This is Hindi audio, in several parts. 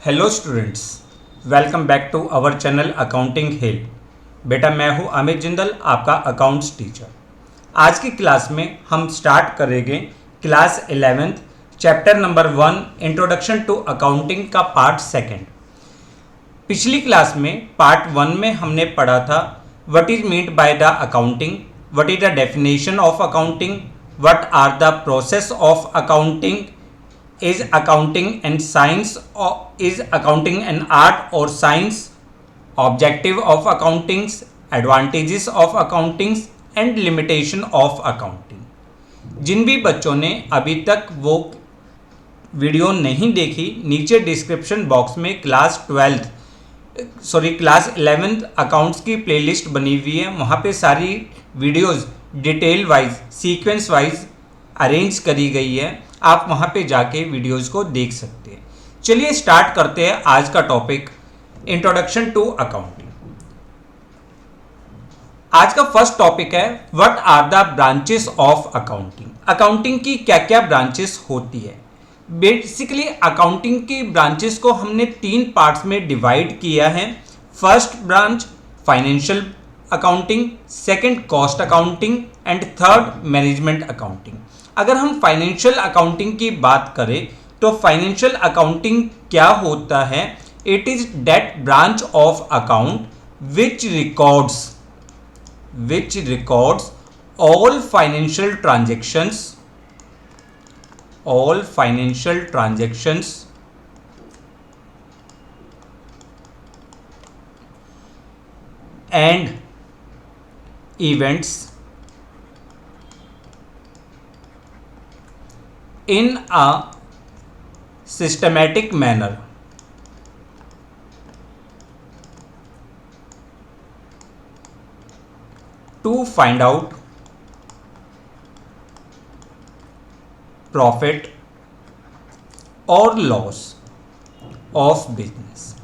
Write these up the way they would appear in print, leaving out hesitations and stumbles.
Hello students, welcome back to our channel accounting help. बेटा मैं हूं अमित जिंदल, आपका अकाउंट्स टीचर। आज की क्लास में हम स्टार्ट करेंगे class 11th chapter number 1 introduction to accounting का पार्ट सेकंड। पिछली क्लास में पार्ट 1 में हमने पढ़ा था what is meant by the accounting, what is the definition of accounting, what are the process of accounting, is accounting and science or is accounting an art or science, objective of accountings, advantages of accountings and limitation of accounting। जिन भी बच्चों ने अभी तक वो वीडियो नहीं देखी, नीचे डिस्क्रिप्शन बॉक्स में क्लास 11th अकाउंट्स की प्लेलिस्ट बनी हुई है। वहाँ पे सारी videos detail wise sequence wise arrange करी गई है, आप वहां पे जाके वीडियोस को देख सकते हैं। चलिए स्टार्ट करते हैं आज का टॉपिक, इंट्रोडक्शन टू अकाउंटिंग। आज का फर्स्ट टॉपिक है what are the branches of accounting. Accounting की क्या क्या ब्रांचेस होती है। बेसिकली अकाउंटिंग की ब्रांचेस को हमने 3 पार्ट्स में डिवाइड किया है। First branch financial accounting, second cost accounting and third management accounting. अगर हम फाइनेंशियल अकाउंटिंग की बात करें तो फाइनेंशियल अकाउंटिंग क्या होता है? It is that branch of account which records all financial transactions and events in a systematic manner to find out profit or loss of business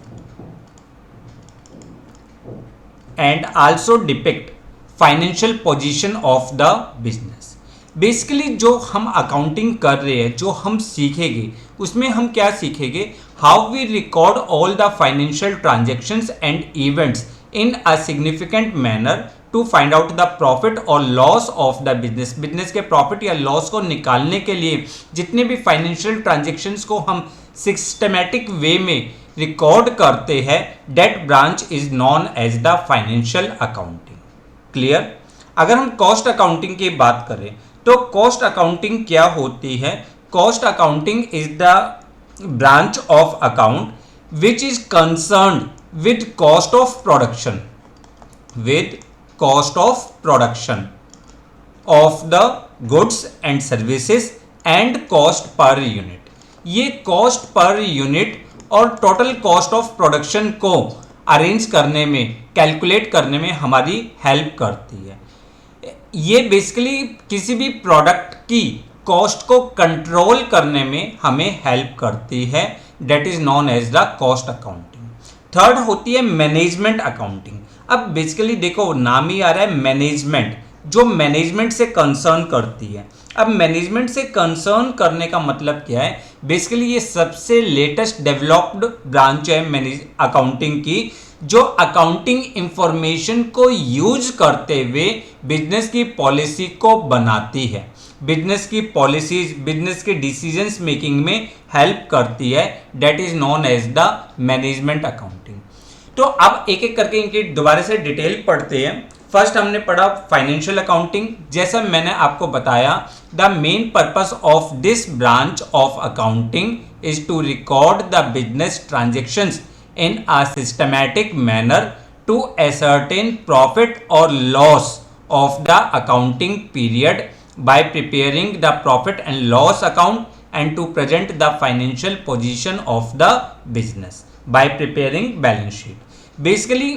and also depict financial position of the business. Basically जो हम अकाउंटिंग कर रहे हैं, जो हम सीखेंगे उसमें हम क्या सीखेंगे? How we record all the financial transactions and events in a significant manner to find out the profit और loss of the business. Business के प्रॉफिट या लॉस को निकालने के लिए जितने भी फाइनेंशियल ट्रांजैक्शंस को हम सिस्टमैटिक वे में रिकॉर्ड करते हैं, that branch is known as the financial accounting. Clear? अगर हम कॉस्ट अकाउंटिंग की बात करें तो कॉस्ट अकाउंटिंग क्या होती है? Cost accounting is the branch of account which is concerned with cost of production of the goods and services and cost per unit. ये कॉस्ट पर यूनिट और टोटल कॉस्ट ऑफ प्रोडक्शन को अरेंज करने में, कैलकुलेट करने में हमारी हेल्प करती है। ये बेसिकली किसी भी प्रोडक्ट की कॉस्ट को कंट्रोल करने में हमें हेल्प करती है। That is known as the cost accounting. Third होती है मैनेजमेंट अकाउंटिंग। अब बेसिकली देखो नाम ही आ रहा है मैनेजमेंट, जो मैनेजमेंट से कंसर्न करती है। अब मैनेजमेंट से कंसर्न करने का मतलब क्या है? बेसिकली ये सबसे लेटेस्ट डेवलप्ड ब्रांच है अकाउंटिंग की, जो अकाउंटिंग इंफॉर्मेशन को यूज करते हुए बिजनेस की पॉलिसी को बनाती है, बिजनेस की पॉलिसीज, बिजनेस के डिसीजंस मेकिंग में हेल्प करती है। That is known as the management accounting. तो अब एक एक करके इनकी दोबारा से डिटेल पढ़ते हैं। फर्स्ट हमने पढ़ा फाइनेंशियल अकाउंटिंग। जैसा मैंने आपको बताया, the main purpose of this branch of accounting is to record the business transactions in a systematic manner to ascertain profit or loss of the accounting period by preparing the profit and loss account and to present the financial position of the business by preparing balance sheet। Basically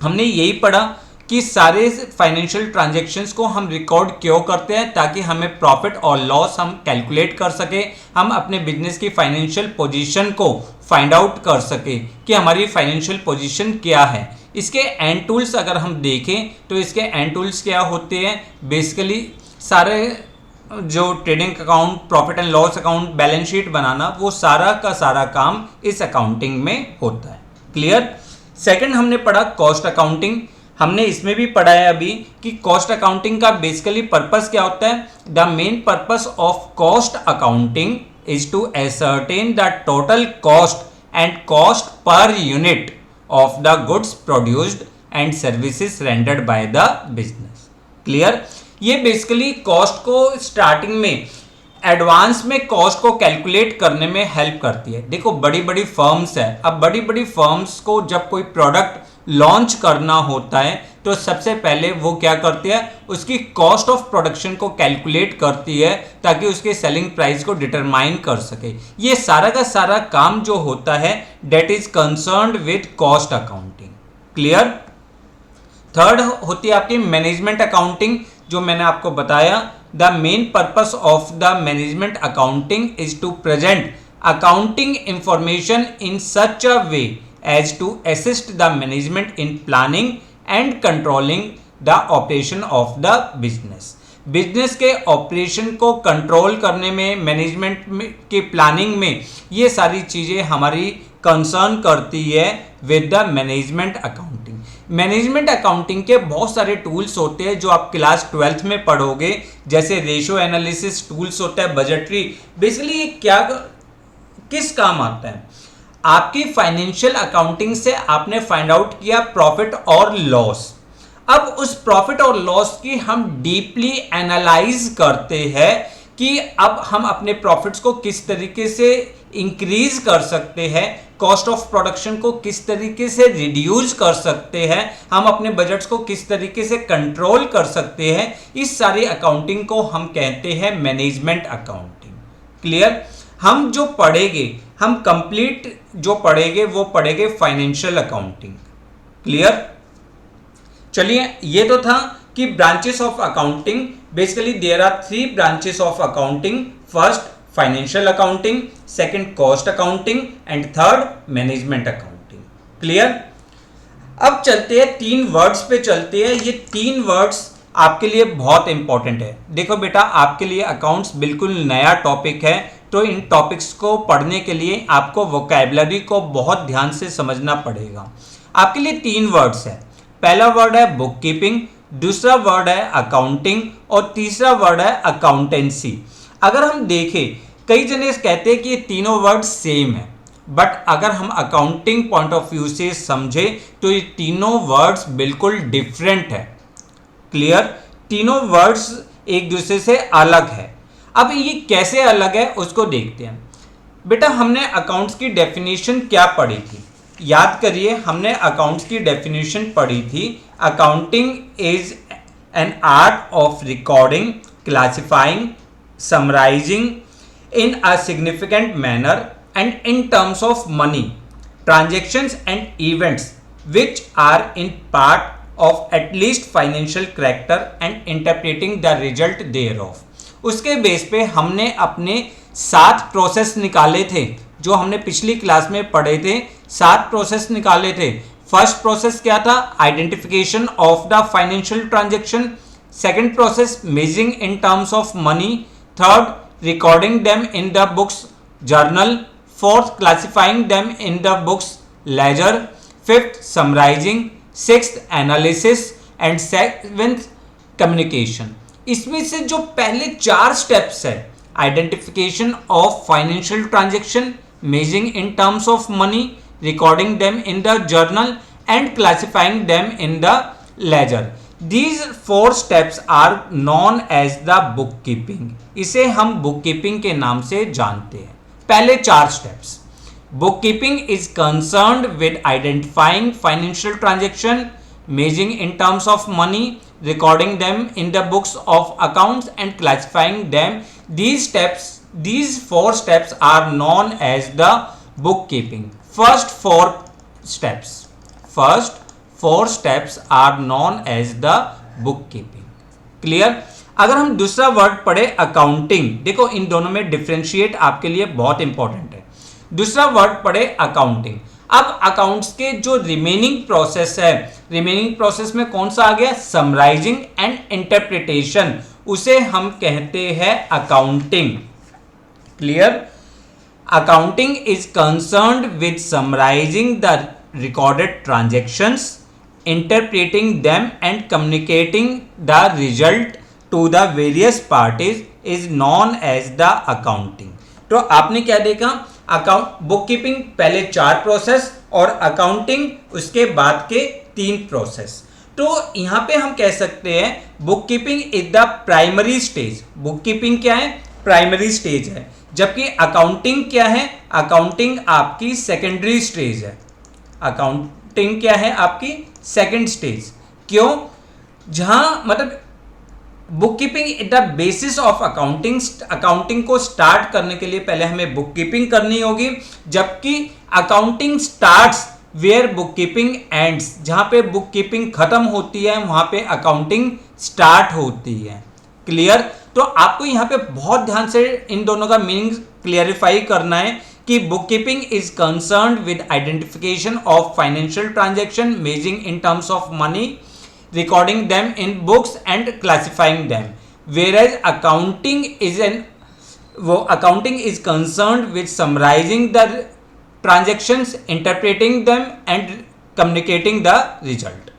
हमने यही पढ़ा कि सारे फाइनेंशियल ट्रांजैक्शंस को हम रिकॉर्ड क्यों करते हैं, ताकि हमें प्रॉफिट और लॉस हम कैलकुलेट कर सके, हम अपने बिजनेस की फाइनेंशियल पोजीशन को फाइंड आउट कर सके कि हमारी फाइनेंशियल पोजीशन क्या है। इसके एंड टूल्स अगर हम देखें तो इसके एंड टूल्स क्या होते हैं? बेसिकली सारे जो trading account, profit and loss account, balance sheet बनाना, वो सारा का सारा काम इस अकाउंटिंग में होता है। क्लियर। सेकंड हमने पढ़ा कॉस्ट अकाउंटिंग। हमने इसमें भी पढ़ा है अभी कि कॉस्ट अकाउंटिंग का बेसिकली पर्पस क्या होता है। The main purpose of cost accounting is to ascertain the total cost and cost per unit of the goods produced and services rendered by the business. Clear. ये बेसिकली कॉस्ट को स्टार्टिंग में, एडवांस में कॉस्ट को कैलकुलेट करने में हेल्प करती है। देखो बड़ी बड़ी फर्म्स है, अब बड़ी बड़ी फर्म्स को जब कोई प्रोडक्ट लॉन्च करना होता है तो सबसे पहले वो क्या करती है, उसकी कॉस्ट ऑफ प्रोडक्शन को कैलकुलेट करती है ताकि उसके सेलिंग प्राइस को डिटरमाइन कर सके। ये सारा का सारा काम जो होता है that is concerned with cost accounting. Clear. Third होती है आपकी मैनेजमेंट अकाउंटिंग, जो मैंने आपको बताया। The main purpose of the management accounting is to present accounting information in such a way as to assist the management in planning and controlling the operation of the business। Business के ऑपरेशन को कंट्रोल करने में, मैनेजमेंट की प्लानिंग में ये सारी चीज़ें हमारी कंसर्न करती है with the management accounting. Management accounting के बहुत सारे टूल्स होते हैं जो आप क्लास 12th में पढ़ोगे, जैसे रेशियो एनालिसिस टूल्स होता है, बजटरी। बेसिकली ये क्या किस काम आता है, आपकी फाइनेंशियल अकाउंटिंग से आपने फाइंड आउट किया प्रॉफिट और लॉस। अब उस प्रॉफिट और लॉस की हम डीपली एनालाइज करते हैं कि अब हम अपने प्रॉफिट्स को किस तरीके से इंक्रीज कर सकते हैं, कॉस्ट ऑफ प्रोडक्शन को किस तरीके से रिड्यूस कर सकते हैं, हम अपने बजट्स को किस तरीके से कंट्रोल कर सकते हैं। इस सारी अकाउंटिंग को हम कहते हैं मैनेजमेंट अकाउंटिंग। क्लियर। हम जो पढ़ेंगे, हम कंप्लीट जो पढ़ेंगे वो पढ़ेंगे फाइनेंशियल अकाउंटिंग। क्लियर। चलिए, ये तो था कि branches of accounting. Basically there are 3 branches of accounting. First financial accounting, second cost accounting and third management accounting. Clear. अब चलते हैं 3 वर्ड्स पे चलते हैं। ये 3 वर्ड्स आपके लिए बहुत इंपॉर्टेंट है। देखो बेटा, आपके लिए अकाउंट्स बिल्कुल नया टॉपिक है, तो इन टॉपिक्स को पढ़ने के लिए आपको वोकैबुलरी को बहुत ध्यान से समझना पड़ेगा। आपके लिए 3 वर्ड्स है। पहला वर्ड है बुक कीपिंग, दूसरा वर्ड है अकाउंटिंग और तीसरा वर्ड है अकाउंटेंसी। अगर हम देखें, कई जने कहते हैं कि ये तीनों वर्ड सेम है, बट अगर हम अकाउंटिंग पॉइंट ऑफ व्यू से समझे तो ये तीनों वर्ड्स बिल्कुल डिफरेंट है। क्लियर। तीनों वर्ड्स एक दूसरे से अलग है। अब ये कैसे अलग है उसको देखते हैं। बेटा, हमने अकाउंट्स की डेफिनेशन क्या पढ़ी थी, याद करिए। हमने अकाउंट्स की डेफिनेशन पढ़ी थी, accounting is an art of recording, classifying, summarising in a significant manner and in terms of money, transactions and events which are in part of at least financial character and interpreting the result thereof। उसके बेस पे हमने अपने 7 प्रोसेस निकाले थे, जो हमने पिछली क्लास में पढ़े थे। 7 प्रोसेस निकाले थे। फर्स्ट प्रोसेस क्या था, identification of the financial transaction. Second process measuring in terms of money. Third recording them in the books journal. Fourth classifying them in the books ledger. Fifth summarising. 6th analysis and 7th communication. इसमें से जो पहले 4 स्टेप्स है, identification of financial transaction, measuring in terms of money, recording them in the journal and classifying them in the ledger, these 4 steps are known as the book keeping. इसे हम बुक कीपिंग के नाम से जानते हैं। पहले 4 steps. Bookkeeping is concerned with identifying financial transaction, measuring in terms of money, recording them in the books of accounts and classifying them. These 4 steps are known as the bookkeeping. First 4 steps are known as the bookkeeping. Clear? अगर हम दूसरा वर्ड पढ़े अकाउंटिंग, देखो इन दोनों में डिफरेंशिएट आपके लिए बहुत इंपॉर्टेंट है। दूसरा वर्ड पढ़े अकाउंटिंग। अब अकाउंट्स के जो रिमेनिंग प्रोसेस है, रिमेनिंग प्रोसेस में कौन सा आ गया, समराइजिंग एंड इंटरप्रिटेशन उसे हम कहते हैं accounting. Clear? Accounting is concerned with summarising the recorded transactions, interpreting them and communicating the result to the various parties is known as the accounting। तो आपने क्या देखा, अकाउंट बुक कीपिंग पहले 4 प्रोसेस और अकाउंटिंग उसके बाद के 3 प्रोसेस। तो यहां पे हम कह सकते हैं book keeping is the primary stage. Book keeping क्या है? प्राइमरी स्टेज है। जबकि अकाउंटिंग क्या है? अकाउंटिंग आपकी सेकेंडरी स्टेज है। अकाउंटिंग क्या है? आपकी सेकेंड स्टेज। क्यों? जहां मतलब book keeping is the basis of accounting. Accounting को स्टार्ट करने के लिए पहले हमें बुक कीपिंग करनी होगी, जबकि accounting starts where book keeping ends. जहां पे बुक कीपिंग खत्म होती है वहां पे अकाउंटिंग स्टार्ट होती है। क्लियर? तो आपको यहां पे बहुत ध्यान से इन दोनों का मीनिंग क्लियरिफाई करना है कि book keeping is concerned with identification of financial transaction, measuring in terms of money, recording them in books and classifying them, whereas accounting is concerned with summarizing the transactions, interpreting them and communicating the result।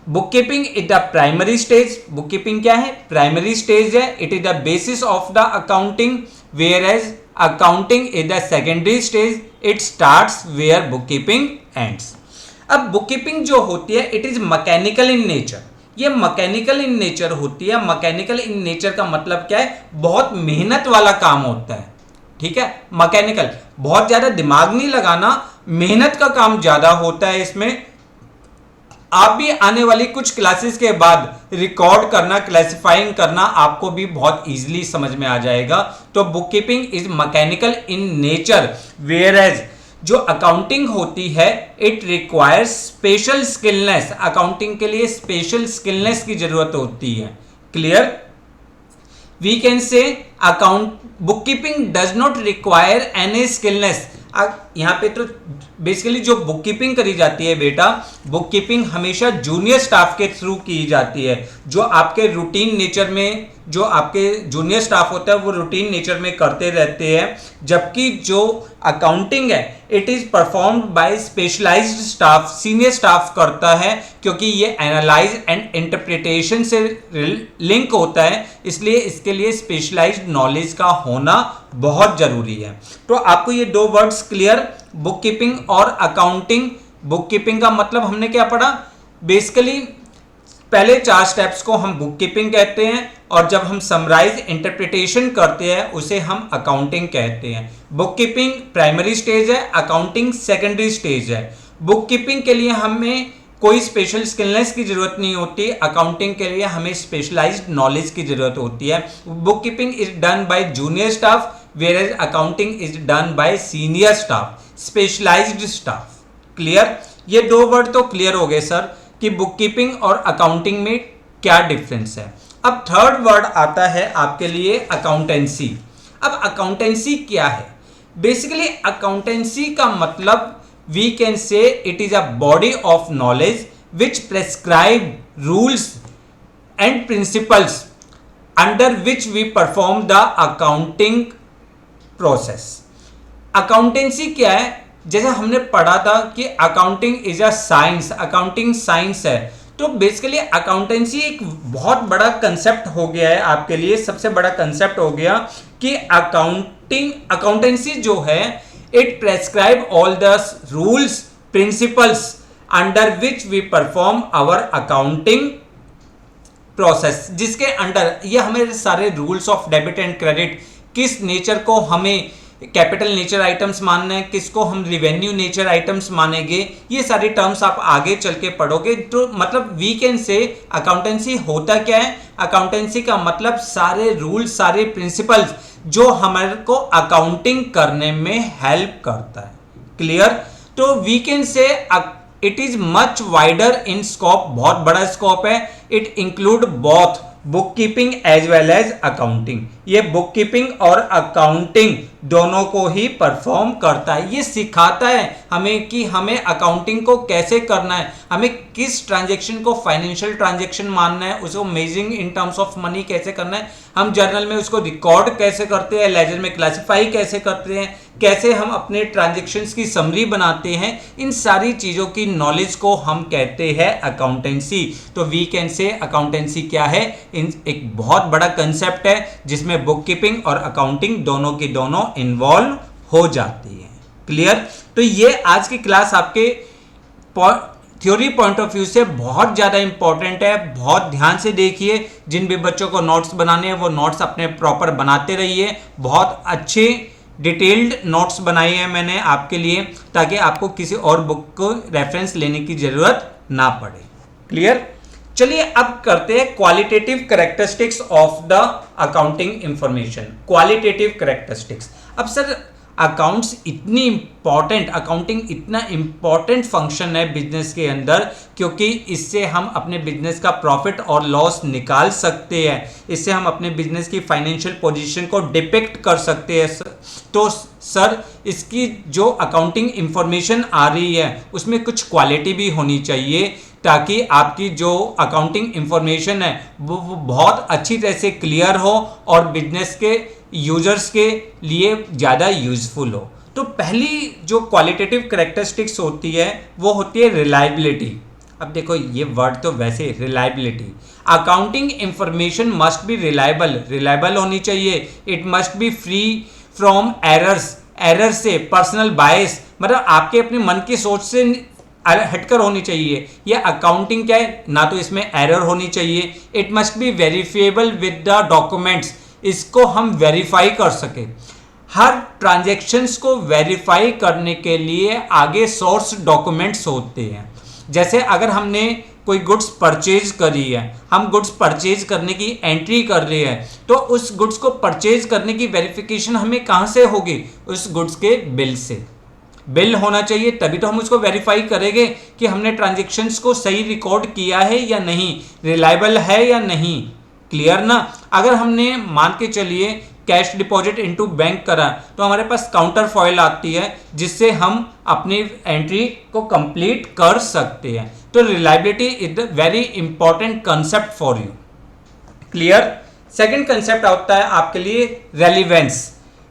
bookkeeping is the primary stage। bookkeeping क्या है? primary stage है। it is the basis of the accounting, whereas accounting is the secondary stage। it starts where bookkeeping ends। अब बुककीपिंग जो होती है it is mechanical in nature. ये मैकेनिकल इन नेचर होती है। मैकेनिकल इन नेचर का मतलब क्या है? बहुत मेहनत वाला काम होता है। ठीक है? मैकेनिकल, बहुत ज्यादा दिमाग नहीं लगाना, मेहनत का काम ज्यादा होता है इसमें। आप भी आने वाली कुछ क्लासेस के बाद रिकॉर्ड करना, क्लासिफाइंग करना आपको भी बहुत इजीली समझ में आ जाएगा। तो bookkeeping is mechanical in nature, whereas जो अकाउंटिंग होती है it requires special skillness. Accounting के लिए स्पेशल स्किलनेस की जरूरत होती है। Clear? We can say account bookkeeping does not require any skillness. यहां पे तो बेसिकली जो बुककीपिंग करी जाती है बेटा, बुककीपिंग हमेशा जूनियर स्टाफ के थ्रू की जाती है। जो आपके रूटीन नेचर में, जो आपके जूनियर स्टाफ होता है वो रूटीन नेचर में करते रहते हैं, जबकि जो अकाउंटिंग है it is performed by specialised staff. Senior staff करता है क्योंकि ये एनालाइज एंड इंटरप्रिटेशन से लिंक होता है, इसलिए इसके लिए स्पेशलाइज्ड नॉलेज का होना बहुत जरूरी है। तो आपको ये 2 वर्ड्स क्लियर, बुक कीपिंग और अकाउंटिंग। बुक कीपिंग का मतलब हमने क्या पढ़ा? बेसिकली पहले 4 स्टेप्स को हम बुक कीपिंग कहते हैं, और जब हम समराइज इंटरप्रिटेशन करते हैं उसे हम अकाउंटिंग कहते हैं। बुक कीपिंग प्राइमरी स्टेज है, अकाउंटिंग सेकेंडरी स्टेज है। बुक कीपिंग के लिए हमें कोई स्पेशल स्किलनेस की जरूरत नहीं होती, अकाउंटिंग के लिए हमें स्पेशलाइज्ड नॉलेज की जरूरत होती है। Book keeping is done by junior staff, whereas accounting is done by senior staff, specialized staff। Clear? ये 2 वर्ड तो क्लियर हो गए सर कि बुक कीपिंग और अकाउंटिंग में क्या डिफरेंस है। अब थर्ड वर्ड आता है आपके लिए अकाउंटेंसी। अब अकाउंटेंसी क्या है? बेसिकली अकाउंटेंसी का मतलब we can say it is a body of knowledge which prescribe rules and principles under which we perform the accounting process. Accountancy क्या है? जैसे हमने पढ़ा था कि accounting is a science, accounting science है। तो बेसिकली अकाउंटेंसी एक बहुत बड़ा कंसेप्ट हो गया है आपके लिए, सबसे बड़ा कंसेप्ट हो गया कि अकाउंटेंसी जो है it prescribe all the rules principles under which we perform our accounting process, जिसके अंडर ये हमें सारे rules of debit and credit, किस नेचर को हमें कैपिटल नेचर आइटम्स मानना है, किसको हम रिवेन्यू नेचर आइटम्स मानेंगे, ये सारे टर्म्स आप आगे चल के पढ़ोगे। तो मतलब वी कैन से अकाउंटेंसी होता क्या है? अकाउंटेंसी का मतलब सारे रूल्स, सारे प्रिंसिपल्स जो हमारे को अकाउंटिंग करने में हेल्प करता है। क्लियर? तो we can say it is much wider in scope, बहुत बड़ा स्कोप है। It include both book keeping as well as accounting. ये बुक कीपिंग और अकाउंटिंग दोनों को ही परफॉर्म करता है। ये सिखाता है हमें कि हमें अकाउंटिंग को कैसे करना है, हमें किस ट्रांजैक्शन को फाइनेंशियल ट्रांजैक्शन मानना है, उसको measuring in terms of money कैसे करना है, हम जर्नल में उसको रिकॉर्ड कैसे करते हैं, लेजर में क्लासिफाई कैसे करते हैं, कैसे हम अपने ट्रांजैक्शंस की समरी बनाते हैं। इन सारी चीज़ों की नॉलेज को हम कहते हैं अकाउंटेंसी। तो वी कैन से अकाउंटेंसी क्या है, एक बहुत बड़ा कंसेप्ट है जिसमें बुक कीपिंग और अकाउंटिंग दोनों की दोनों इन्वॉल्व हो जाती है। क्लियर? तो ये आज की क्लास आपके थ्योरी पॉइंट ऑफ व्यू से बहुत ज़्यादा इंपॉर्टेंट है। बहुत ध्यान से देखिए, जिन भी बच्चों को नोट्स बनाने हैं वो नोट्स अपने प्रॉपर बनाते रहिए। बहुत अच्छे डिटेल्ड नोट्स बनाए हैं मैंने आपके लिए, ताकि आपको किसी और बुक को रेफरेंस लेने की ज़रूरत ना पड़े। क्लियर? चलिए अब करते हैं qualitative characteristics of the accounting information. Qualitative characteristics. अब सर अकाउंट्स इतनी इंपॉर्टेंट, अकाउंटिंग इतना इंपॉर्टेंट फंक्शन है बिजनेस के अंदर, क्योंकि इससे हम अपने बिजनेस का प्रॉफिट और लॉस निकाल सकते हैं, इससे हम अपने बिजनेस की फाइनेंशियल पोजीशन को डिपिक्ट कर सकते हैं। तो सर इसकी जो अकाउंटिंग इंफॉर्मेशन आ रही है उसमें कुछ क्वालिटी भी होनी चाहिए, ताकि आपकी जो अकाउंटिंग इंफॉर्मेशन है वो बहुत अच्छी तरह से क्लियर हो और बिजनेस के यूजर्स के लिए ज़्यादा यूजफुल हो। तो पहली जो क्वालिटेटिव कैरेक्टरिस्टिक्स होती है वो होती है रिलायबिलिटी। अब देखो ये वर्ड तो वैसे reliability, accounting information must B reliable, reliable होनी चाहिए। It must B free from errors, error से, पर्सनल बायस, मतलब आपके अपने मन की सोच से हटकर होनी चाहिए। यह अकाउंटिंग क्या है, ना तो इसमें एरर होनी चाहिए। It must B verifiable with the documents, इसको हम वेरीफाई कर सके। हर ट्रांजैक्शंस को वेरीफाई करने के लिए आगे सोर्स डॉक्यूमेंट्स होते हैं। जैसे अगर हमने कोई गुड्स परचेज करी है, हम गुड्स परचेज करने की एंट्री कर रहे हैं, तो उस गुड्स को परचेज करने की वेरिफिकेशन हमें कहाँ से होगी? उस गुड्स के बिल से। बिल होना चाहिए, तभी तो हम उसको वेरीफाई करेंगे कि हमने ट्रांजैक्शंस को सही रिकॉर्ड किया है या नहीं, रिलायबल है या नहीं। क्लियर ना? अगर हमने मान के चलिए कैश डिपॉजिट इनटू बैंक करा, तो हमारे पास काउंटर फॉइल आती है जिससे हम अपनी एंट्री को कंप्लीट कर सकते हैं। तो reliability is the very important concept for you. Clear? Second concept होता है आपके लिए रेलिवेंस।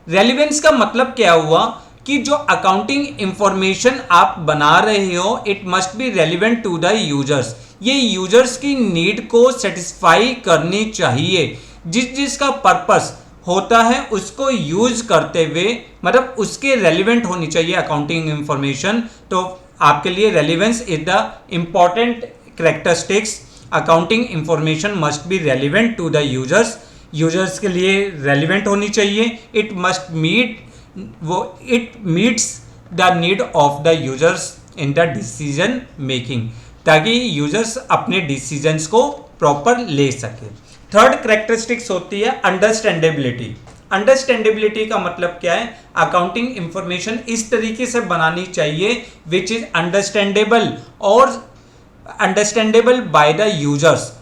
रेलिवेंस का मतलब क्या हुआ कि जो अकाउंटिंग इंफॉर्मेशन आप बना रहे हो it must be relevant to the users. ये यूजर्स की नीड को सेटिस्फाई करनी चाहिए। जिसका पर्पस होता है उसको यूज करते हुए, मतलब उसके रेलिवेंट होनी चाहिए अकाउंटिंग इंफॉर्मेशन। तो आपके लिए relevance is the important characteristics. Accounting information must be relevant to the users, users के लिए रेलिवेंट होनी चाहिए। It must meet it meets the need of the users in the decision making, ताकि यूजर्स अपने डिसीजंस को प्रॉपर ले सके। थर्ड कैरेक्टरिस्टिक्स होती है अंडरस्टैंडेबिलिटी। अंडरस्टैंडेबिलिटी का मतलब क्या है? अकाउंटिंग इंफॉर्मेशन इस तरीके से बनानी चाहिए विच इज अंडरस्टैंडेबल और understandable by the users.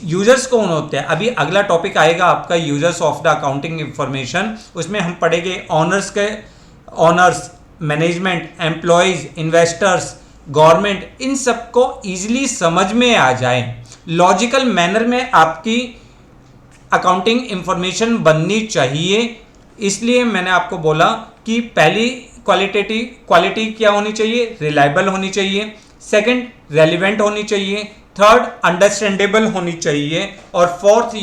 Users कौन होते हैं? अभी अगला टॉपिक आएगा आपका users of the accounting information, उसमें हम पढ़ेंगे owners, management, employees, investors, government. इन सबको इजीली समझ में आ जाए, लॉजिकल मैनर में आपकी अकाउंटिंग इंफॉर्मेशन बननी चाहिए। इसलिए मैंने आपको बोला कि पहली क्वालिटी क्या होनी चाहिए? रिलायबल होनी चाहिए। सेकंड, रेलिवेंट होनी चाहिए। थर्ड, अंडरस्टैंडेबल होनी चाहिए। और फोर्थ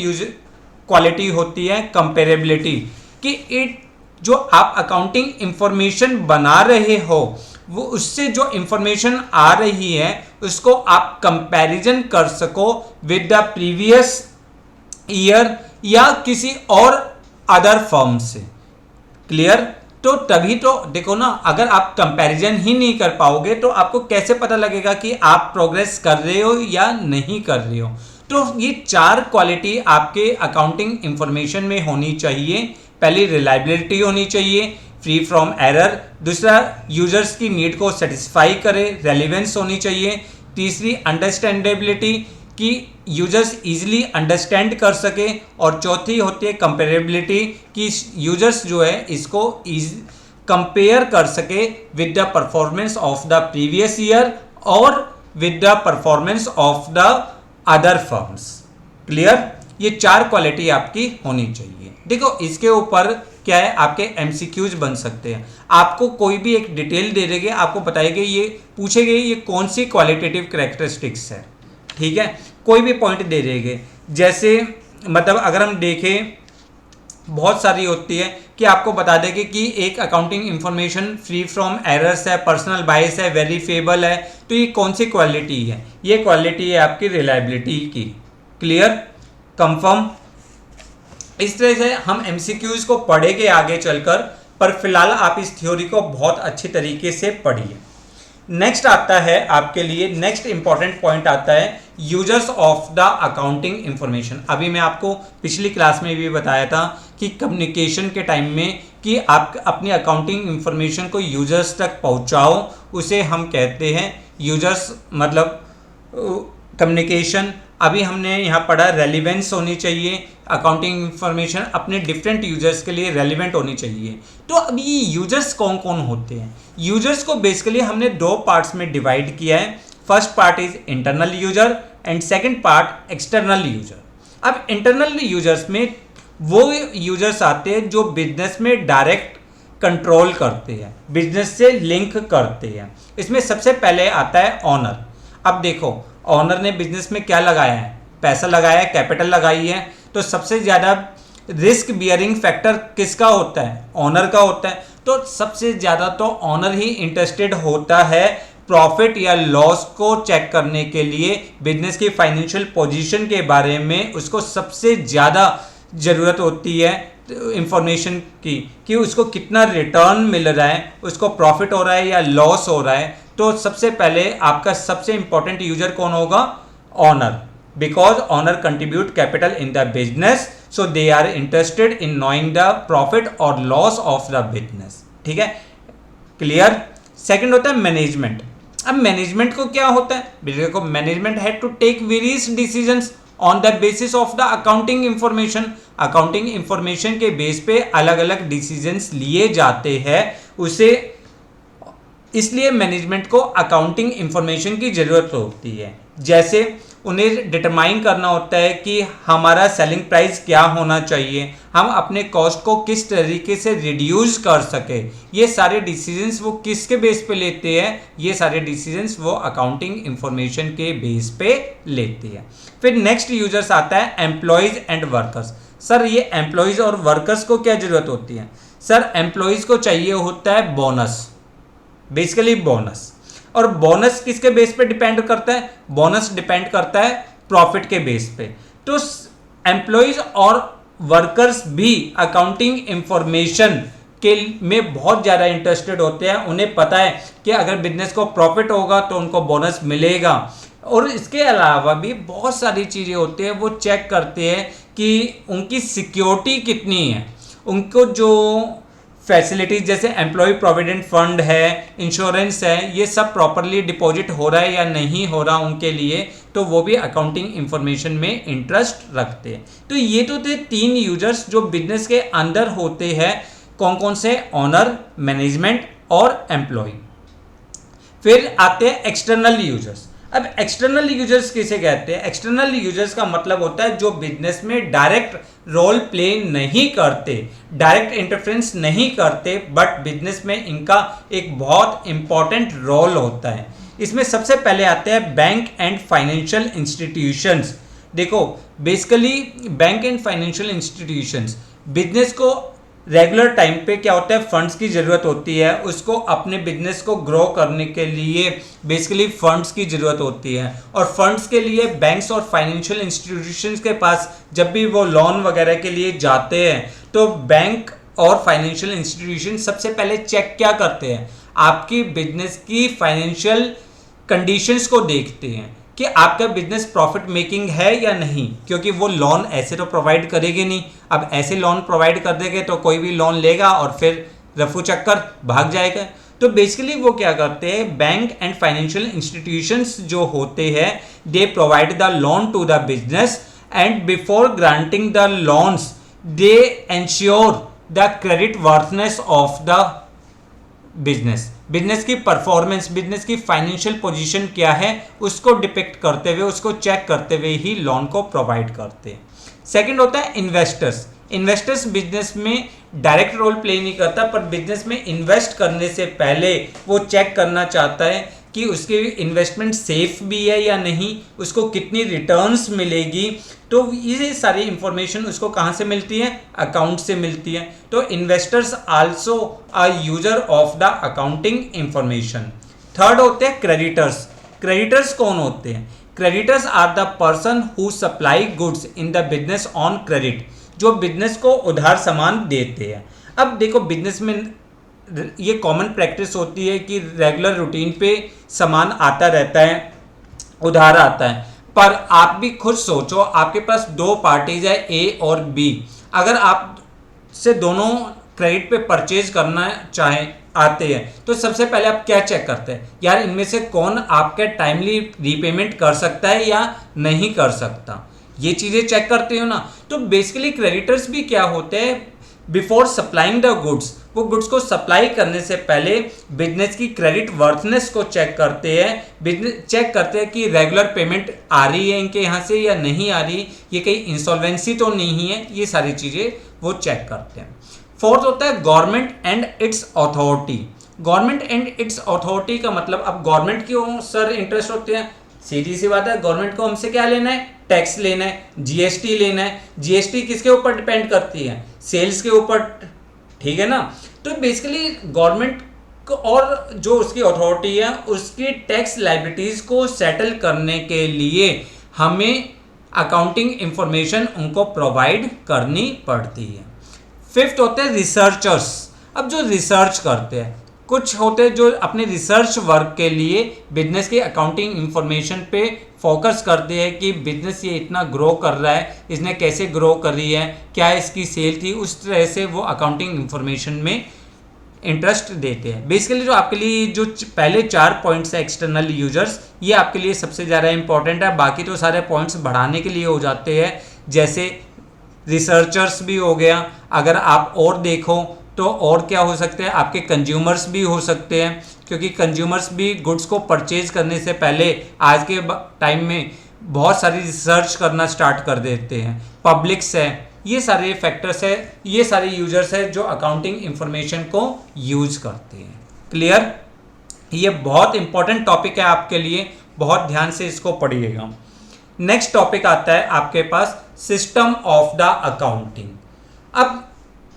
क्वालिटी होती है कंपेरेबिलिटी, कि जो आप अकाउंटिंग इंफॉर्मेशन बना रहे हो वो उससे जो इंफॉर्मेशन आ रही है उसको आप कंपैरिजन कर सको विद द प्रीवियस ईयर या किसी और अदर फर्म से। क्लियर? तो तभी तो देखो ना, अगर आप कंपैरिजन ही नहीं कर पाओगे तो आपको कैसे पता लगेगा कि आप प्रोग्रेस कर रहे हो या नहीं कर रहे हो। तो ये चार क्वालिटी आपके अकाउंटिंग इंफॉर्मेशन में होनी चाहिए। पहली, रिलायबिलिटी होनी चाहिए, फ्री फ्रॉम एरर। दूसरा, यूजर्स की नीड को सेटिस्फाई करे, रेलिवेंस होनी चाहिए। तीसरी, अंडरस्टैंडेबिलिटी, कि यूजर्स इजीली अंडरस्टैंड कर सके, और चौथी होती है कंपेरेबिलिटी, कि यूजर्स जो है इसको कंपेयर कर सके with the performance of the previous year और with the performance of the other firms. Clear? ये 4 क्वालिटी आपकी होनी चाहिए। देखो इसके ऊपर क्या है, आपके एमसीक्यूज बन सकते हैं। आपको कोई भी एक डिटेल दे देंगे, आपको बताएंगे, ये पूछेंगे ये कौन सी क्वालिटेटिव कैरेक्टरिस्टिक्स है, ठीक है, कोई भी पॉइंट दे देंगे। जैसे मतलब अगर हम देखें, बहुत सारी होती है कि आपको बता देंगे कि एक accounting information free from errors है, पर्सनल बायस है, वेरीफेबल है, तो ये कौन सी क्वालिटी है? ये क्वालिटी है आपकी रिलायबिलिटी की। क्लियर? कंफर्म? इस तरह से हम एमसीक्यूज को पढ़ेंगे आगे चलकर, पर फिलहाल आप इस थ्योरी को बहुत अच्छी तरीके से पढ़िए। नेक्स्ट आता है आपके लिए, नेक्स्ट इंपॉर्टेंट पॉइंट आता है users of the accounting information. अभी मैं आपको पिछली क्लास में भी बताया था कि कम्युनिकेशन के टाइम में कि आप अपनी अकाउंटिंग इंफॉर्मेशन को यूजर्स तक पहुंचाओ, उसे हम कहते हैं यूजर्स, मतलब कम्युनिकेशन। अभी हमने यहाँ पढ़ा रेलिवेंस होनी चाहिए, अकाउंटिंग इंफॉर्मेशन अपने डिफरेंट यूजर्स के लिए रेलिवेंट होनी चाहिए। तो अब ये यूजर्स कौन कौन होते हैं? यूजर्स को बेसिकली हमने 2 पार्ट्स में डिवाइड किया है। First part is internal user and second part external user. अब इंटरनल यूजर्स में वो यूजर्स आते हैं जो बिजनेस में डायरेक्ट कंट्रोल करते हैं, बिजनेस से लिंक करते हैं। इसमें सबसे पहले आता है ऑनर। अब देखो ऑनर ने बिजनेस में क्या लगाया है? पैसा लगाया है, कैपिटल लगाई है, तो सबसे ज़्यादा रिस्क बियरिंग फैक्टर किसका होता है? ऑनर का होता है। तो सबसे ज़्यादा तो ऑनर ही इंटरेस्टेड होता है प्रॉफिट या लॉस को चेक करने के लिए, बिजनेस की फाइनेंशियल पोजीशन के बारे में उसको सबसे ज़्यादा ज़रूरत होती है इंफॉर्मेशन की, कि उसको कितना रिटर्न मिल रहा है, उसको प्रॉफिट हो रहा है या लॉस हो रहा है। तो सबसे पहले आपका सबसे इंपॉर्टेंट यूजर कौन होगा? Owner, because owner contribute capital in the business, so they are interested in knowing the profit और लॉस ऑफ द बिजनेस। ठीक है? क्लियर? सेकंड होता है मैनेजमेंट। अब मैनेजमेंट को क्या होता है? देखो management had to take various decisions on the basis of the accounting information. Accounting information के बेस पे अलग अलग डिसीजंस लिए जाते हैं, उसे इसलिए मैनेजमेंट को अकाउंटिंग इंफॉर्मेशन की ज़रूरत होती है। जैसे उन्हें डिटरमाइन करना होता है कि हमारा सेलिंग प्राइस क्या होना चाहिए, हम अपने कॉस्ट को किस तरीके से रिड्यूस कर सके। ये सारे डिसीजंस वो किसके बेस पे लेते हैं? ये सारे डिसीजंस वो अकाउंटिंग इंफॉर्मेशन के बेस पे लेते हैं। फिर नेक्स्ट यूजर्स आता है एम्प्लॉयज़ एंड वर्कर्स। सर ये एम्प्लॉयज़ और वर्कर्स को क्या ज़रूरत होती है? सर एम्प्लॉयज़ को चाहिए होता है बोनस, बेसिकली बोनस। और बोनस किसके बेस पे डिपेंड करता है? बोनस डिपेंड करता है प्रॉफिट के बेस पे। तो एम्प्लॉयज और वर्कर्स भी अकाउंटिंग इंफॉर्मेशन के में बहुत ज़्यादा इंटरेस्टेड होते हैं। उन्हें पता है कि अगर बिजनेस को प्रॉफिट होगा तो उनको बोनस मिलेगा। और इसके अलावा भी बहुत सारी चीज़ें होती हैं, वो चेक करते हैं कि उनकी सिक्योरिटी कितनी है, उनको जो फैसिलिटीज जैसे एम्प्लॉय प्रोविडेंट फंड है, इंश्योरेंस है, ये सब प्रॉपरली डिपॉजिट हो रहा है या नहीं हो रहा उनके लिए, तो वो भी अकाउंटिंग इंफॉर्मेशन में इंटरेस्ट रखते हैं। तो ये तो थे 3 यूजर्स जो बिजनेस के अंदर होते हैं। कौन कौन से? ऑनर, मैनेजमेंट और एम्प्लॉय। फिर आते हैं एक्सटर्नल यूजर्स। अब एक्सटर्नल यूजर्स किसे कहते हैं? एक्सटर्नल यूजर्स का मतलब होता है जो बिजनेस में डायरेक्ट रोल प्ले नहीं करते, डायरेक्ट इंटरफेरेंस नहीं करते, बट बिजनेस में इनका एक बहुत इंपॉर्टेंट रोल होता है। इसमें सबसे पहले आते हैं बैंक एंड फाइनेंशियल इंस्टीट्यूशंस। देखो basically bank and financial institutions business को रेगुलर टाइम पे क्या होता है, फंड्स की ज़रूरत होती है, उसको अपने बिजनेस को ग्रो करने के लिए बेसिकली फंड्स की ज़रूरत होती है। और फंड्स के लिए बैंक्स और फाइनेंशियल इंस्टीट्यूशंस के पास जब भी वो लोन वगैरह के लिए जाते हैं, तो बैंक और फाइनेंशियल इंस्टीट्यूशन सबसे पहले चेक क्या करते हैं? आपकी बिजनेस की फाइनेंशियल कंडीशंस को देखते हैं कि आपका बिजनेस प्रॉफिट मेकिंग है या नहीं, क्योंकि वो लोन ऐसे तो प्रोवाइड करेगी नहीं। अब ऐसे लोन प्रोवाइड कर देंगे तो कोई भी लोन लेगा और फिर रफू चक्कर भाग जाएगा। तो बेसिकली वो क्या करते हैं, बैंक एंड फाइनेंशियल इंस्टीट्यूशंस जो होते हैं, they provide the loan to the business and before granting the loans they ensure the credit worthiness of the business की परफॉर्मेंस, बिजनेस की फाइनेंशियल पोजीशन क्या है उसको डिपिक्ट करते हुए, उसको चेक करते हुए ही लोन को प्रोवाइड करते हैं। सेकंड होता है इन्वेस्टर्स बिजनेस में डायरेक्ट रोल प्ले नहीं करता, पर बिजनेस में इन्वेस्ट करने से पहले वो चेक करना चाहता है कि उसकी इन्वेस्टमेंट सेफ भी है या नहीं, उसको कितनी रिटर्न्स मिलेगी। तो ये सारी इंफॉर्मेशन उसको कहाँ से मिलती है, अकाउंट से मिलती है। तो investors also a user of the accounting information. Third होते हैं क्रेडिटर्स कौन होते हैं, creditors are the person who supply goods in the business on credit, जो बिजनेस को उधार सामान देते हैं। अब देखो बिजनेस में ये कॉमन प्रैक्टिस होती है कि रेगुलर रूटीन पे सामान आता रहता है, उधार आता है, पर आप भी खुद सोचो, आपके पास दो पार्टीज है ए और बी, अगर आप से दोनों क्रेडिट पे परचेज करना चाहें आते हैं तो सबसे पहले आप क्या चेक करते हैं, यार इनमें से कौन आपके टाइमली रीपेमेंट कर सकता है या नहीं कर सकता, ये चीज़ें चेक करते हो ना। तो बेसिकली क्रेडिटर्स भी क्या होते हैं, बिफोर सप्लाइंग द गुड्स, वो गुड्स को सप्लाई करने से पहले बिजनेस की क्रेडिट वर्थनेस को चेक करते हैं, बिजनेस चेक करते हैं कि रेगुलर पेमेंट आ रही है इनके यहाँ से या नहीं आ रही, ये कहीं इंसॉल्वेंसी तो नहीं है, ये सारी चीज़ें वो चेक करते हैं। फोर्थ होता है government and it's authority. Government and it's authority का मतलब, अब गवर्नमेंट क्यों सर इंटरेस्ट होते हैं, सीधी सी बात है, गवर्नमेंट को हमसे क्या लेना है, टैक्स लेना है, जीएसटी लेना है। जीएसटी किसके ऊपर डिपेंड करती है, सेल्स के ऊपर, ठीक है ना। तो बेसिकली गवर्नमेंट और जो उसकी अथॉरिटी है उसकी टैक्स लायबिलिटीज को सेटल करने के लिए हमें अकाउंटिंग इंफॉर्मेशन उनको प्रोवाइड करनी पड़ती है। फिफ्थ होते हैं रिसर्चर्स। अब जो रिसर्च करते हैं, कुछ होते हैं जो अपने रिसर्च वर्क के लिए बिजनेस की अकाउंटिंग इंफॉर्मेशन पे फोकस करते हैं कि बिजनेस ये इतना ग्रो कर रहा है, इसने कैसे ग्रो करी है, क्या इसकी सेल थी, उस तरह से वो अकाउंटिंग इंफॉर्मेशन में इंटरेस्ट देते हैं। बेसिकली जो आपके लिए जो पहले 4 पॉइंट्स है एक्सटर्नल यूजर्स, ये आपके लिए सबसे ज़्यादा इंपॉर्टेंट है, बाकी तो सारे पॉइंट्स बढ़ाने के लिए हो जाते हैं, जैसे रिसर्चर्स भी हो गया। अगर आप और देखो तो और क्या हो सकते हैं, आपके कंज्यूमर्स भी हो सकते हैं, क्योंकि कंज्यूमर्स भी गुड्स को परचेज करने से पहले आज के टाइम में बहुत सारी रिसर्च करना स्टार्ट कर देते हैं। पब्लिक्स है, ये सारे फैक्टर्स है, ये सारे यूजर्स है जो अकाउंटिंग इंफॉर्मेशन को यूज करते हैं। क्लियर, ये बहुत इंपॉर्टेंट टॉपिक है आपके लिए, बहुत ध्यान से इसको पढ़िएगा। नेक्स्ट टॉपिक आता है आपके पास सिस्टम ऑफ द अकाउंटिंग। अब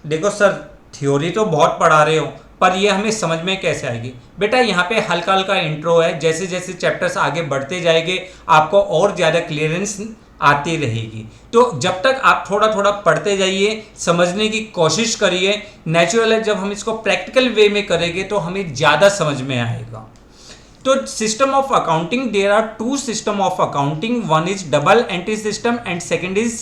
देखो सर थ्योरी तो बहुत पढ़ा रहे हो, पर ये हमें समझ में कैसे आएगी। बेटा यहाँ पे हल्का हल्का इंट्रो है, जैसे जैसे चैप्टर्स आगे बढ़ते जाएंगे आपको और ज़्यादा क्लियरेंस आती रहेगी। तो जब तक आप थोड़ा थोड़ा पढ़ते जाइए, समझने की कोशिश करिए, नेचुरल है जब हम इसको प्रैक्टिकल वे में करेंगे तो हमें ज़्यादा समझ में आएगा। तो system of accounting, there are 2 system of accounting, one is double entry system and second is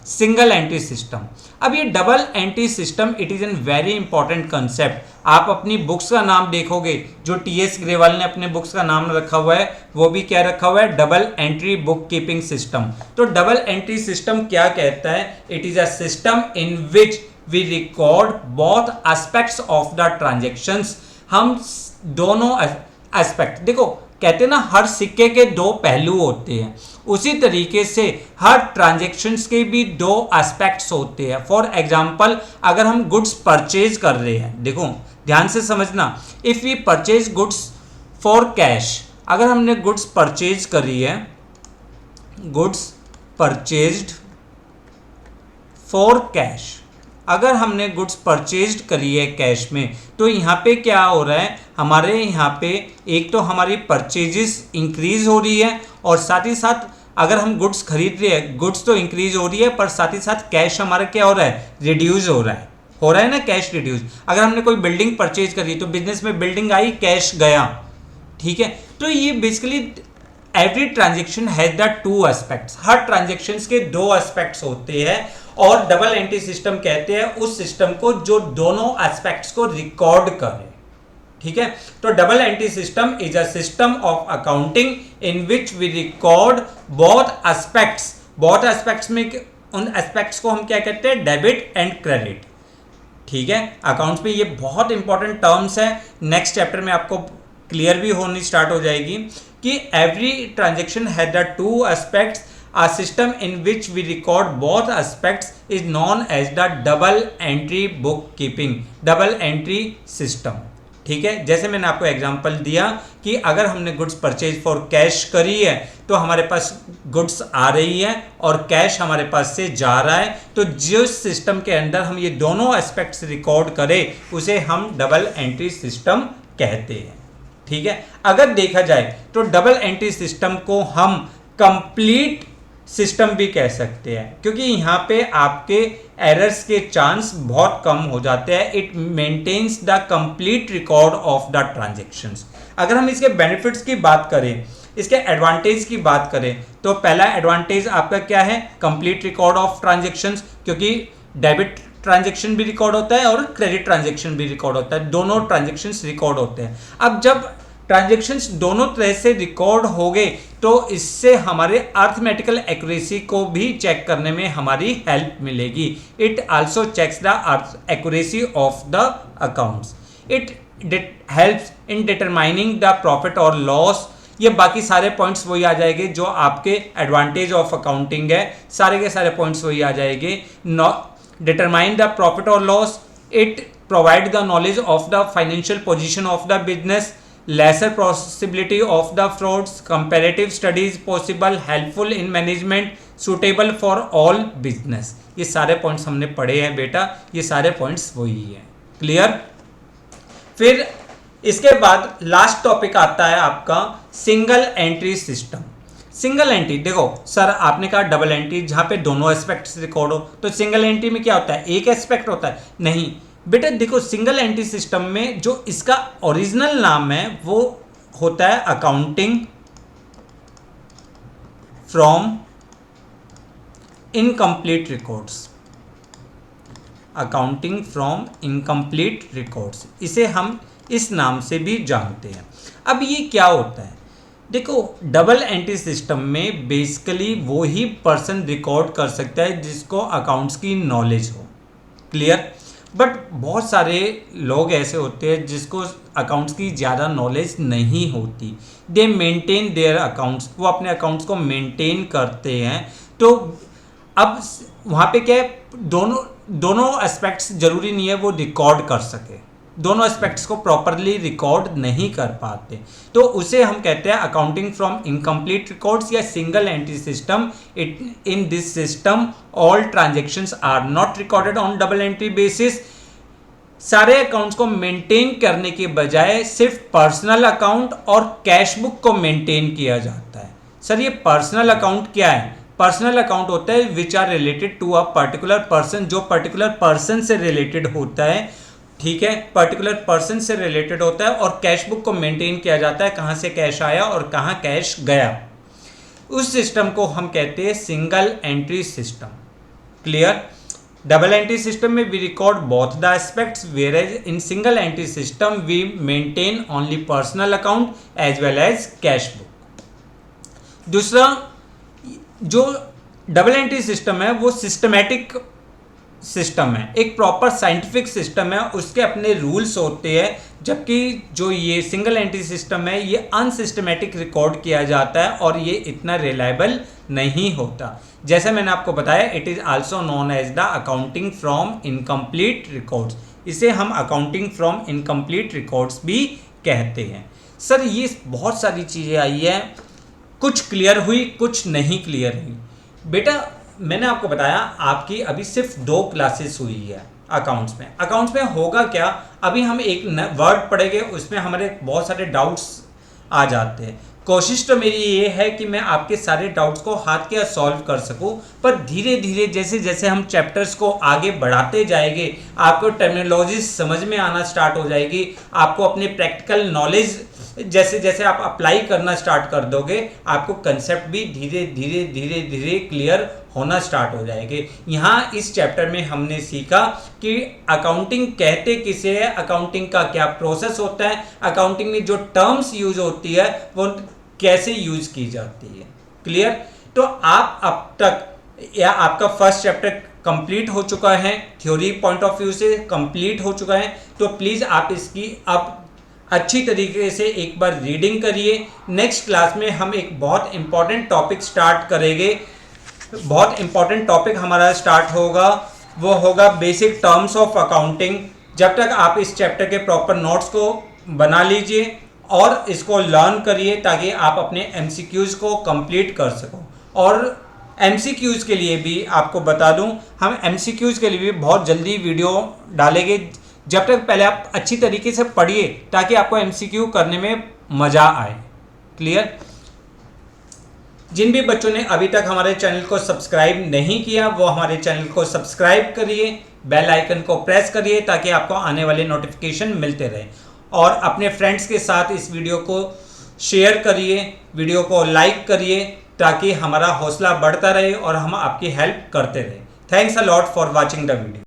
single entry system. अब ये double entry system it is an very important concept. आप अपनी बुक्स का नाम देखोगे, जो टीएस ग्रेवाल ने अपने बुक्स का नाम रखा हुआ है वो भी क्या रखा हुआ है, double entry book keeping system. तो डबल एंट्री सिस्टम क्या कहता है, it is a system in which we record both aspects of the transactions. हम दोनों एस्पेक्ट, देखो कहते हैं ना हर सिक्के के 2 पहलू होते हैं, उसी तरीके से हर ट्रांजेक्शन्स के भी 2 एस्पेक्ट्स होते हैं। फॉर एग्जांपल अगर हम गुड्स परचेज कर रहे हैं, देखो ध्यान से समझना, if we purchase goods for cash, अगर हमने गुड्स परचेज करी है, गुड्स परचेज्ड फॉर कैश, अगर हमने गुड्स परचेज्ड करी है कैश में, तो यहाँ पे क्या हो रहा है, हमारे यहाँ पे एक तो हमारी परचेजेस इंक्रीज हो रही है और साथ ही साथ अगर हम गुड्स खरीद रहे हैं, गुड्स तो इंक्रीज हो रही है पर साथ ही साथ कैश हमारा क्या हो रहा है, रिड्यूस हो रहा है ना, कैश रिड्यूस। अगर हमने कोई बिल्डिंग परचेज करी तो बिजनेस में बिल्डिंग आई, कैश गया, ठीक है। तो ये basically every transaction has the 2 aspects, her transactions के 2 एस्पेक्ट्स होते हैं और डबल एंट्री सिस्टम कहते हैं उस सिस्टम को जो दोनों एस्पेक्ट्स को रिकॉर्ड करे, ठीक है। तो double entry system is a system of accounting in which we record both aspects. Both aspects में उन एस्पेक्ट्स को हम क्या कहते हैं, डेबिट एंड क्रेडिट। ठीक है, अकाउंट्स में ये बहुत इंपॉर्टेंट टर्म्स है, नेक्स्ट चैप्टर में आपको क्लियर भी होनी स्टार्ट हो जाएगी कि every transaction has the two aspects. A system in which we record both aspects is known as the double entry bookkeeping, double entry system। ठीक है, जैसे मैंने आपको एग्जांपल दिया कि अगर हमने गुड्स परचेज फॉर कैश करी है तो हमारे पास गुड्स आ रही है और कैश हमारे पास से जा रहा है, तो जिस सिस्टम के अंदर हम ये दोनों एस्पेक्ट्स रिकॉर्ड करें उसे हम डबल एंट्री सिस्टम कहते हैं। ठीक है, अगर देखा जाए तो डबल एंट्री सिस्टम को हम कंप्लीट सिस्टम भी कह सकते हैं, क्योंकि यहाँ पे आपके एरर्स के चांस बहुत कम हो जाते हैं। It maintains the complete record of the transactions. अगर हम इसके बेनिफिट्स की बात करें, इसके एडवांटेज की बात करें, तो पहला एडवांटेज आपका क्या है, कंप्लीट रिकॉर्ड ऑफ ट्रांजेक्शंस, क्योंकि डेबिट ट्रांजेक्शन भी रिकॉर्ड होता है और क्रेडिट ट्रांजेक्शन भी रिकॉर्ड होता है, दोनों ट्रांजेक्शंस रिकॉर्ड होते हैं। अब जब ट्रांजेक्शन्स दोनों तरह से रिकॉर्ड हो गए तो इससे हमारे अर्थमेटिकल एक्यूरेसी को भी चेक करने में हमारी हेल्प मिलेगी। It also checks the accuracy of the accounts. It helps in determining the profit और लॉस। ये बाकी सारे पॉइंट्स वही आ जाएंगे जो आपके एडवांटेज ऑफ अकाउंटिंग है, सारे के सारे पॉइंट्स वही आ जाएंगे। डिटरमाइन द प्रॉफिट और loss. It provide the knowledge of the financial position of the business. lesser possibility of the frauds, comparative studies possible, helpful in management, suitable for all business। ये सारे पॉइंट्स हमने पढ़े हैं बेटा, ये सारे पॉइंट्स वही हैं, क्लियर। फिर इसके बाद लास्ट टॉपिक आता है आपका single entry system. Single entry, देखो सर आपने कहा डबल एंट्री जहां पे दोनों एस्पेक्ट्स रिकॉर्ड हो, तो सिंगल एंट्री में क्या होता है, एक एस्पेक्ट होता है, नहीं बेटा देखो सिंगल एंट्री सिस्टम में जो इसका ओरिजिनल नाम है वो होता है accounting from incomplete records. Accounting from incomplete records, इसे हम इस नाम से भी जानते हैं। अब ये क्या होता है, देखो डबल एंट्री सिस्टम में बेसिकली वो ही पर्सन रिकॉर्ड कर सकता है जिसको अकाउंट्स की नॉलेज हो, क्लियर। बट बहुत सारे लोग ऐसे होते हैं जिसको अकाउंट्स की ज़्यादा नॉलेज नहीं होती। दे मेंटेन देयर अकाउंट्स, वो अपने अकाउंट्स को मेंटेन करते हैं। तो अब वहाँ पे क्या है, दोनों एस्पेक्ट्स ज़रूरी नहीं है वो रिकॉर्ड कर सके, दोनों एस्पेक्ट्स को प्रॉपरली रिकॉर्ड नहीं कर पाते, तो उसे हम कहते हैं अकाउंटिंग फ्रॉम इनकम्प्लीट रिकॉर्ड्स या single entry system. In this system all transactions are not recorded on double entry basis. सारे अकाउंट्स को मेंटेन करने के बजाय सिर्फ पर्सनल अकाउंट और कैश बुक को मेंटेन किया जाता है। सर ये पर्सनल अकाउंट क्या है, पर्सनल अकाउंट होता है which are related to a particular person, जो पर्टिकुलर पर्सन से रिलेटेड होता है, ठीक है, पर्टिकुलर पर्सन से रिलेटेड होता है। और कैश बुक को मेंटेन किया जाता है, कहाँ से कैश आया और कहाँ कैश गया। उस सिस्टम को हम कहते हैं single entry system, clear. Double entry system में we record both the aspects, whereas in single entry system we maintain only personal account as well as cash book। दूसरा जो डबल एंट्री सिस्टम है वो सिस्टमैटिक सिस्टम है, एक प्रॉपर साइंटिफिक सिस्टम है, उसके अपने रूल्स होते हैं। जबकि जो ये सिंगल एंट्री सिस्टम है ये अनसिस्टमैटिक रिकॉर्ड किया जाता है और ये इतना रिलायबल नहीं होता। जैसे मैंने आपको बताया it is also known as the accounting from incomplete records, इसे हम अकाउंटिंग फ्रॉम इनकम्प्लीट रिकॉर्ड्स भी कहते हैं। सर ये बहुत सारी चीज़ें आई है, कुछ क्लियर हुई कुछ नहीं क्लियर हुई। बेटा मैंने आपको बताया आपकी अभी सिर्फ 2 क्लासेस हुई है अकाउंट्स में। अकाउंट्स में होगा क्या, अभी हम एक वर्ड पढ़ेंगे उसमें हमारे बहुत सारे डाउट्स आ जाते हैं। कोशिश तो मेरी ये है कि मैं आपके सारे डाउट्स को हाथ के सॉल्व कर सकूं, पर धीरे धीरे जैसे जैसे हम चैप्टर्स को आगे बढ़ाते जाएंगे आपको टर्मिनोलॉजी समझ में आना स्टार्ट हो जाएगी, आपको अपने प्रैक्टिकल नॉलेज जैसे जैसे आप अप्लाई करना स्टार्ट कर दोगे आपको कंसेप्ट भी धीरे धीरे धीरे धीरे क्लियर होना स्टार्ट हो जाएंगे। यहाँ इस चैप्टर में हमने सीखा कि अकाउंटिंग कहते किसे है, अकाउंटिंग का क्या प्रोसेस होता है, अकाउंटिंग में जो टर्म्स यूज होती है वो कैसे यूज की जाती है। क्लियर? तो आप अब तक या आपका फर्स्ट चैप्टर कंप्लीट हो चुका है, थ्योरी पॉइंट ऑफ व्यू से कंप्लीट हो चुका है। तो प्लीज़ आप इसकी अब अच्छी तरीके से एक बार रीडिंग करिए। नेक्स्ट क्लास में हम एक बहुत इंपॉर्टेंट टॉपिक स्टार्ट करेंगे। बहुत इंपॉर्टेंट टॉपिक हमारा स्टार्ट होगा, वो होगा बेसिक टर्म्स ऑफ अकाउंटिंग। जब तक आप इस चैप्टर के प्रॉपर नोट्स को बना लीजिए और इसको लर्न करिए ताकि आप अपने एमसीक्यूज़ को कंप्लीट कर सको। और एमसीक्यूज़ के लिए भी आपको बता दूं, हम एमसीक्यूज़ के लिए भी बहुत जल्दी वीडियो डालेंगे। जब तक पहले आप अच्छी तरीके से पढ़िए ताकि आपको एमसीक्यू करने में मज़ा आए। क्लियर? जिन भी बच्चों ने अभी तक हमारे चैनल को सब्सक्राइब नहीं किया वो हमारे चैनल को सब्सक्राइब करिए, बेल आइकन को प्रेस करिए ताकि आपको आने वाले नोटिफिकेशन मिलते रहे। और अपने फ्रेंड्स के साथ इस वीडियो को शेयर करिए, वीडियो को लाइक करिए ताकि हमारा हौसला बढ़ता रहे और हम आपकी हेल्प करते रहे। Thanks a lot for watching the video.